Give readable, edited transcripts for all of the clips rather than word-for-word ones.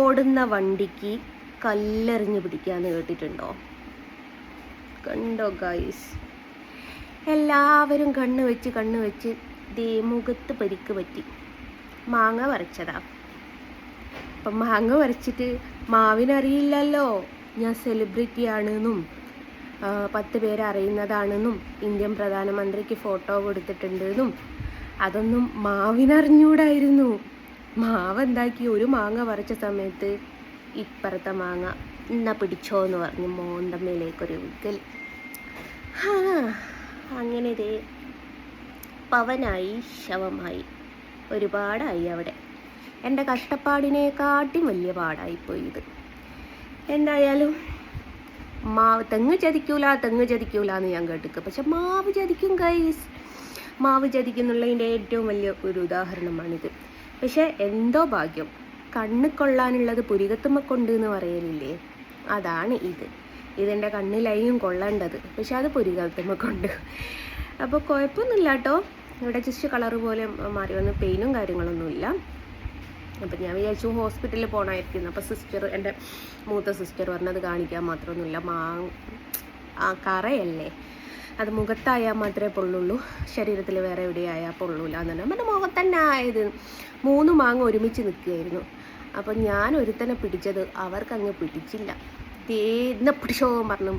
ഓടുന്ന വണ്ടിക്ക് കല്ലെറിഞ്ഞ് പിടിക്കാന്ന് കേട്ടിട്ടുണ്ടോ? കണ്ടോ ഗൈസ്, എല്ലാവരും കണ്ണ് വെച്ച് ദേ മുഖത്ത് പരിക്ക് പറ്റി. മാങ്ങ പറിച്ചതാ. അപ്പം മാങ്ങ പറിച്ചിട്ട് മാവിനറിയില്ലല്ലോ ഞാൻ സെലിബ്രിറ്റി ആണെന്നും 10 പേര് അറിയുന്നതാണെന്നും ഇന്ത്യൻ പ്രധാനമന്ത്രിക്ക് ഫോട്ടോ കൊടുത്തിട്ടുണ്ടെന്നും അതൊന്നും മാവിനറിഞ്ഞൂടായിരുന്നു. മാവ് എന്താക്കി, ഒരു മാങ്ങ പറിച്ച സമയത്ത് ഇപ്പുറത്തെ മാങ്ങ എന്നാ പിടിച്ചോ എന്ന് പറഞ്ഞ് മോന്തമ്മയിലേക്കൊരു വിക്കൽ. അങ്ങനെ ഇതേ പവനായി ശവമായി. ഒരുപാടായി അവിടെ. എൻ്റെ കഷ്ടപ്പാടിനെക്കാട്ടും വലിയ പാടായിപ്പോയി ഇത്. എന്തായാലും തെങ്ങ് ചതിക്കൂല എന്ന് ഞാൻ കേട്ടിക്ക്. പക്ഷെ മാവ് ചതിക്കും ഗൈസ്, മാവ് ചതിക്കുന്നുള്ളതിൻ്റെ ഏറ്റവും വലിയ ഒരു ഉദാഹരണമാണിത്. പക്ഷെ എന്തോ ഭാഗ്യം, കണ്ണ് കൊള്ളാനുള്ളത് പുരികത്തുമ്മ കൊണ്ട് എന്ന് പറയലില്ലേ, അതാണ് ഇത്. ഇതെൻ്റെ കണ്ണിലായും കൊള്ളേണ്ടത്, പക്ഷെ അത് പുരികത്തുമ്മ കൊണ്ട്. അപ്പോൾ കുഴപ്പമൊന്നുമില്ല കേട്ടോ. ഇവിടെ ജസ്റ്റ് കളറ് പോലെ മാറി വന്ന്, പെയിനും കാര്യങ്ങളൊന്നുമില്ല. അപ്പം ഞാൻ വിചാരിച്ചു ഹോസ്പിറ്റലിൽ പോകണമായിരിക്കുന്നു. അപ്പോൾ എൻ്റെ മൂത്ത സിസ്റ്റർ പറഞ്ഞത് കാണിക്കാൻ മാത്രമൊന്നുമില്ല, കറയല്ലേ, അത് മുഖത്തായാൽ മാത്രമേ പൊള്ളുള്ളൂ, ശരീരത്തിൽ വേറെ എവിടെയായാൽ പൊള്ളൂല എന്ന് പറഞ്ഞാൽ എൻ്റെ മുഖത്തന്നെ ആയത്. 3 മാങ്ങ ഒരുമിച്ച് നിൽക്കുകയായിരുന്നു. അപ്പം ഞാൻ ഒരുത്തനെ പിടിച്ചത് അവർക്കങ്ങ് പിടിച്ചില്ല. തേന്ന് പിടിച്ചോ പറഞ്ഞു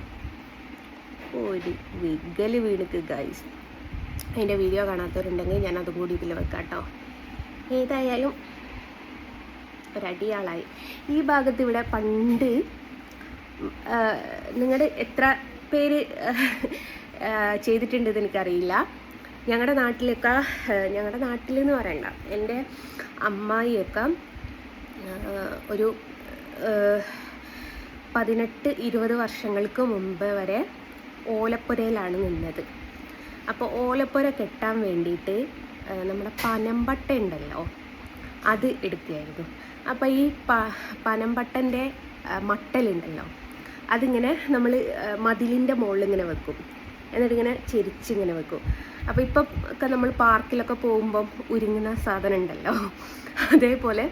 ഒരു വിഗല് വീണിക്ക് ഗൈസ്. അതിൻ്റെ വീഡിയോ കാണാത്തവരുണ്ടെങ്കിൽ ഞാൻ അതും കൂടി ഇതിൽ വെക്കാം കേട്ടോ. ഏതായാലും ഒരടിയാളായി. ഈ ഭാഗത്ത് ഇവിടെ പണ്ട് നിങ്ങളുടെ എത്ര പേര് ചെയ്തിട്ടുണ്ടെന്ന് എനിക്കറിയില്ല. ഞങ്ങളുടെ നാട്ടിലെന്ന് പറയണ്ട, എൻ്റെ അമ്മായിയൊക്കെ ഒരു 18-20 വർഷങ്ങൾക്ക് മുമ്പ് വരെ ഓലപ്പുരയിലാണ് നിന്നത്. അപ്പോൾ ഓലപ്പുര കെട്ടാൻ വേണ്ടിയിട്ട് നമ്മുടെ പനമ്പട്ട ഉണ്ടല്ലോ, അത് എടുക്കുകയായിരുന്നു. അപ്പോൾ ഈ പനമ്പട്ടൻ്റെ മട്ടലുണ്ടല്ലോ, അതിങ്ങനെ നമ്മൾ മതിലിൻ്റെ മുകളിൽ ഇങ്ങനെ വെക്കും, എന്നിട്ടിങ്ങനെ ചെരിച്ചിങ്ങനെ വെക്കും. അപ്പോൾ ഇപ്പം ഒക്കെ നമ്മൾ പാർക്കിലൊക്കെ പോകുമ്പം ഉരുങ്ങുന്ന സാധനം ഉണ്ടല്ലോ, അതേപോലെ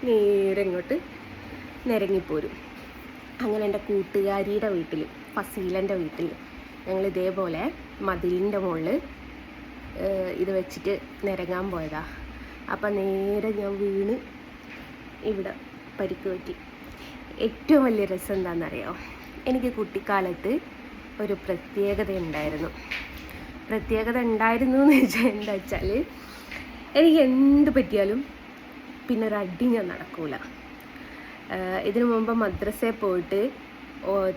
നേരെ ഇങ്ങോട്ട് നിരങ്ങിപ്പോരും. അങ്ങനെ എൻ്റെ കൂട്ടുകാരിയുടെ വീട്ടിൽ, ഫസീലൻ്റെ വീട്ടിൽ, ഞങ്ങൾ ഇതേപോലെ മതിലിൻ്റെ മുകളിൽ ഇത് വെച്ചിട്ട് നിരങ്ങാൻ പോയതാ. അപ്പം നേരെ ഞാൻ വീണ് ഇവിടെ പരിക്ക് പറ്റി. ഏറ്റവും വലിയ രസം എന്താണെന്നറിയോ, എനിക്ക് കുട്ടിക്കാലത്ത് ഒരു പ്രത്യേകത ഉണ്ടായിരുന്നു എന്ന് വെച്ചാൽ എന്താ വെച്ചാൽ, എനിക്ക് എന്ത് പറ്റിയാലും പിന്നെ ഒരു അടി ഞാൻ നടക്കൂല. ഇതിനു മുമ്പ് മദ്രസയിൽ പോയിട്ട്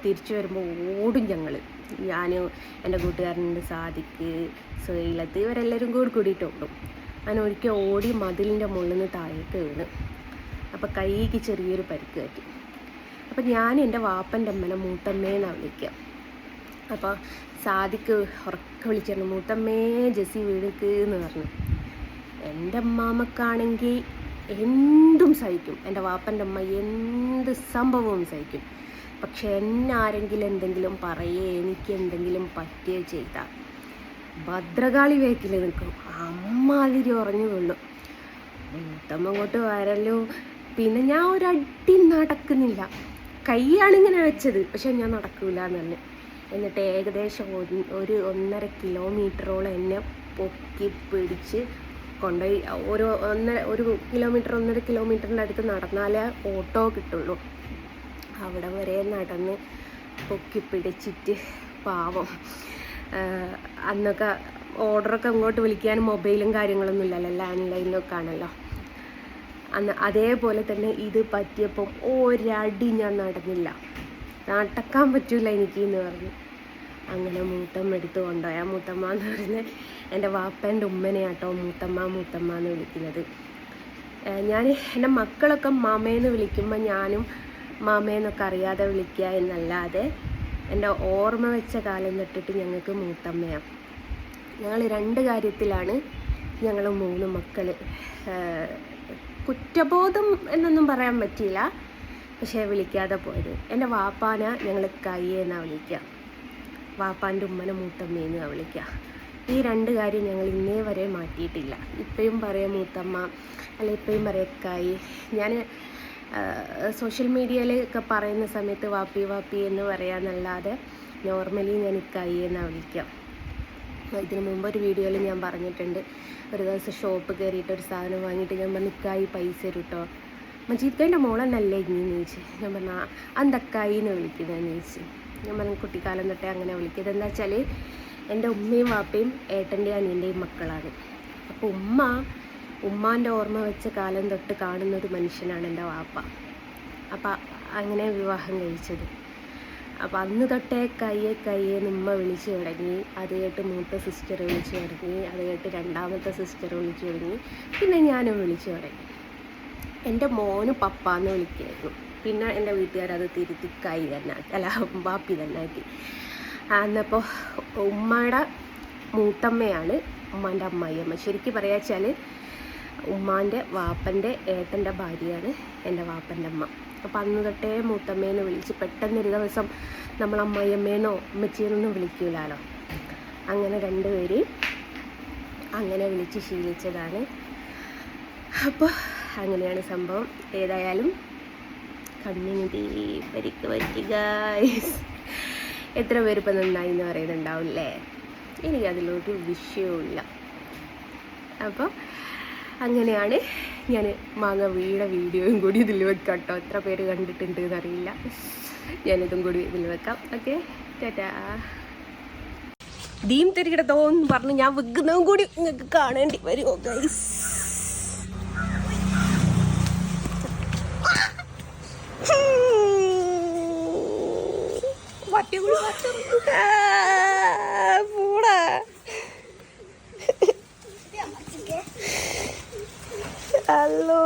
തിരിച്ചു വരുമ്പോൾ ഓടും ഞാനും എൻ്റെ കൂട്ടുകാരനുണ്ട് സാദിക്ക്, സുഹൈലത്ത്, ഇവരെല്ലാവരും കൂടിയിട്ട് ഓടും. അങ്ങനെ ഒരിക്കൽ ഓടി മതിലിൻ്റെ മുകളിൽ നിന്ന് താഴേക്ക് വീണ്. അപ്പോൾ കൈക്ക് ചെറിയൊരു പരിക്ക് പറ്റി. അപ്പം ഞാൻ എൻ്റെ വാപ്പൻ്റെ അമ്മനെ മൂത്തമ്മേന്നാണ് വിളിക്കുക. അപ്പോൾ സാദിക്ക് ഉറക്കെ വിളിച്ചിരുന്നു, മൂത്തമ്മേ ജെസ്സി വീണിക്ക് എന്ന് പറഞ്ഞു. എൻ്റെ അമ്മാമ്മക്കാണെങ്കിൽ എന്തും സഹിക്കും, എൻ്റെ വാപ്പൻ്റെ അമ്മ എന്ത് സംഭവവും സഹിക്കും. പക്ഷെ എന്നെ ആരെങ്കിലും എന്തെങ്കിലും പറയേ, എനിക്ക് എന്തെങ്കിലും പറ്റുകയോ ചെയ്താൽ ഭദ്രകാളി വേക്കിൽ നിൽക്കും, അമ്മാതിരി ഉറഞ്ഞു കൊള്ളും. മൂത്തമ്മ അങ്ങോട്ട് വരല്ലോ. പിന്നെ ഞാൻ ഒരടി നടക്കുന്നില്ല, കൈയാണിങ്ങനെ വെച്ചത്, പക്ഷെ ഞാൻ നടക്കൂല എന്ന് പറഞ്ഞു. എന്നിട്ട് ഏകദേശം ഒരു 1.5 കിലോമീറ്ററോളം എന്നെ പൊക്കി പിടിച്ച് കൊണ്ടുപോയി. ഒരു 1.5 കിലോമീറ്ററിൻ്റെ അടുത്ത് നടന്നാലേ ഓട്ടോ കിട്ടുള്ളൂ. അവിടെ വരെ നടന്ന് പൊക്കി പിടിച്ചിട്ട് പാവം. അന്നൊക്കെ ഓർഡറൊക്കെ അങ്ങോട്ട് വിളിക്കാനും മൊബൈലും കാര്യങ്ങളൊന്നും ഇല്ലല്ലോ, ലാൻഡ് ലൈനിലൊക്കെ ആണല്ലോ അന്ന്. അതേപോലെ തന്നെ ഇത് പറ്റിയപ്പം ഒരടി ഞാൻ നടന്നില്ല, നടക്കാൻ പറ്റൂല എനിക്ക് എന്ന് പറഞ്ഞു. അങ്ങനെ മൂത്തമ്മ എടുത്ത് കൊണ്ടുപോയ, മൂത്തമ്മ എന്ന് പറയുന്നത് എൻ്റെ വാപ്പേൻ്റെ ഉമ്മനെയാട്ടോ മൂത്തമ്മ എന്ന് വിളിക്കുന്നത്. ഞാൻ എൻ്റെ മക്കളൊക്കെ മാമേന്ന് വിളിക്കുമ്പോൾ ഞാനും മാമേന്നൊക്കെ അറിയാതെ വിളിക്കുക എന്നല്ലാതെ എൻ്റെ ഓർമ്മ വെച്ച കാലം തൊട്ടിട്ട് ഞങ്ങൾക്ക് മൂത്തമ്മയാണ്. ഞങ്ങൾ 2 കാര്യത്തിലാണ് ഞങ്ങൾ 3 മക്കൾ. കുറ്റബോധം എന്നൊന്നും പറയാൻ പറ്റിയില്ല, പക്ഷേ വിളിക്കാതെ പോയത്. എൻ്റെ വാപ്പാനെ ഞങ്ങൾ കയ്യെന്നാണ് വിളിക്കുക, വാപ്പാൻ്റെ ഉമ്മനെ മൂത്തമ്മയെന്നാണ് വിളിക്കുക. ഈ 2 കാര്യം ഞങ്ങൾ ഇന്നേ വരെ മാറ്റിയിട്ടില്ല. ഇപ്പോഴും പറയാം മൂത്തമ്മ, അല്ല ഇപ്പോഴും പറയാം കായി. ഞാൻ സോഷ്യൽ മീഡിയയിൽ ഒക്കെ പറയുന്ന സമയത്ത് വാപ്പി വാപ്പി എന്ന് പറയാമെന്നല്ലാതെ നോർമലി ഞാൻ ഇക്കായി എന്നാണ് വിളിക്കാം. ഇതിന് മുമ്പ് ഒരു വീഡിയോയിൽ ഞാൻ പറഞ്ഞിട്ടുണ്ട്, ഒരു ദിവസം ഷോപ്പ് കയറിയിട്ട് ഒരു സാധനം വാങ്ങിയിട്ട് ഞാൻ പറഞ്ഞു ഇക്കായി പൈസ തരും കേട്ടോ. മജീദ്ക്കൻ്റെ മോളെന്നല്ലേ ഇങ്ങനെ ചോദിച്ചു. ഞാൻ പറഞ്ഞു അന്തക്കായി എന്ന് വിളിക്കുന്നതെന്ന് ചോദിച്ചു. ഞാൻ പറഞ്ഞു കുട്ടിക്കാലം തൊട്ടേ അങ്ങനെ വിളിക്കുന്നത്. എന്താ വെച്ചാൽ എൻ്റെ ഉമ്മയും വാപ്പയും ഏട്ടൻ്റെയും അനിയൻ്റെയും മക്കളാണ്. അപ്പോൾ ഉമ്മാൻ്റെ ഓർമ്മ വെച്ച കാലം തൊട്ട് കാണുന്നൊരു മനുഷ്യനാണ് എൻ്റെ വാപ്പ. അപ്പം അങ്ങനെ വിവാഹം കഴിച്ചത്. അപ്പം അന്ന് തൊട്ടേ കയ്യെന്ന് ഉമ്മ വിളിച്ചു തുടങ്ങി. അത് കേട്ട് മൂത്ത സിസ്റ്റർ വിളിച്ചു തുടങ്ങി. അത് കേട്ട് രണ്ടാമത്തെ സിസ്റ്റർ വിളിച്ചു തുടങ്ങി. പിന്നെ ഞാനും വിളിച്ചു തുടങ്ങി. എൻ്റെ മോന് പപ്പ എന്ന് വിളിക്കുമായിരുന്നു. പിന്നെ എൻ്റെ വീട്ടുകാരത് തിരുത്തി കൈ തന്നെ ആക്കി, അല്ല ബാപ്പി തന്നെ ആക്കി. എന്നപ്പോൾ ഉമ്മയുടെ മൂത്തമ്മയാണ് ഉമ്മാൻ്റെ അമ്മായിയമ്മ. ശരിക്കും പറയാ വെച്ചാൽ ഉമ്മാൻ്റെ വാപ്പൻ്റെ ഏട്ടൻ്റെ ഭാര്യയാണ് എൻ്റെ വാപ്പൻ്റെ അമ്മ. അപ്പം അന്ന് തൊട്ടേ മൂത്തമ്മേന്ന് വിളിച്ച്, പെട്ടെന്നൊരു ദിവസം നമ്മൾ അമ്മായിയമ്മേന്നോ ഉമ്മച്ചീന്നൊന്നും വിളിക്കൂലോ. അങ്ങനെ രണ്ടുപേരെയും അങ്ങനെ വിളിച്ച് ശീലിച്ചതാണ്. അപ്പോൾ അങ്ങനെയാണ് സംഭവം. ഏതായാലും കണ്ണിന് പരിക്ക് പറ്റി ഗായ്സ്. എത്ര പേരിപ്പോൾ നന്നായി എന്ന് പറയുന്നുണ്ടാവില്ലേ? എനിക്കതിലൊരു വിഷയവുമില്ല. അപ്പോൾ അങ്ങനെയാണ് ഞാൻ മാങ്ങ വീട വീഡിയോയും കൂടി ഇതിൽ വെക്കാം കേട്ടോ. എത്ര പേര് കണ്ടിട്ടുണ്ട് എന്നറിയില്ല. ഞാനിതും കൂടി ഇതിൽ വെക്കാം. ഓക്കെ, ടാറ്റാ. ദീം തിരികിടത്തോന്ന് പറഞ്ഞ് ഞാൻ വെക്കുന്നതും കൂടി നിങ്ങൾക്ക് കാണേണ്ടി വരുമോ ഗൈസ്? പൂടാ ഹലോ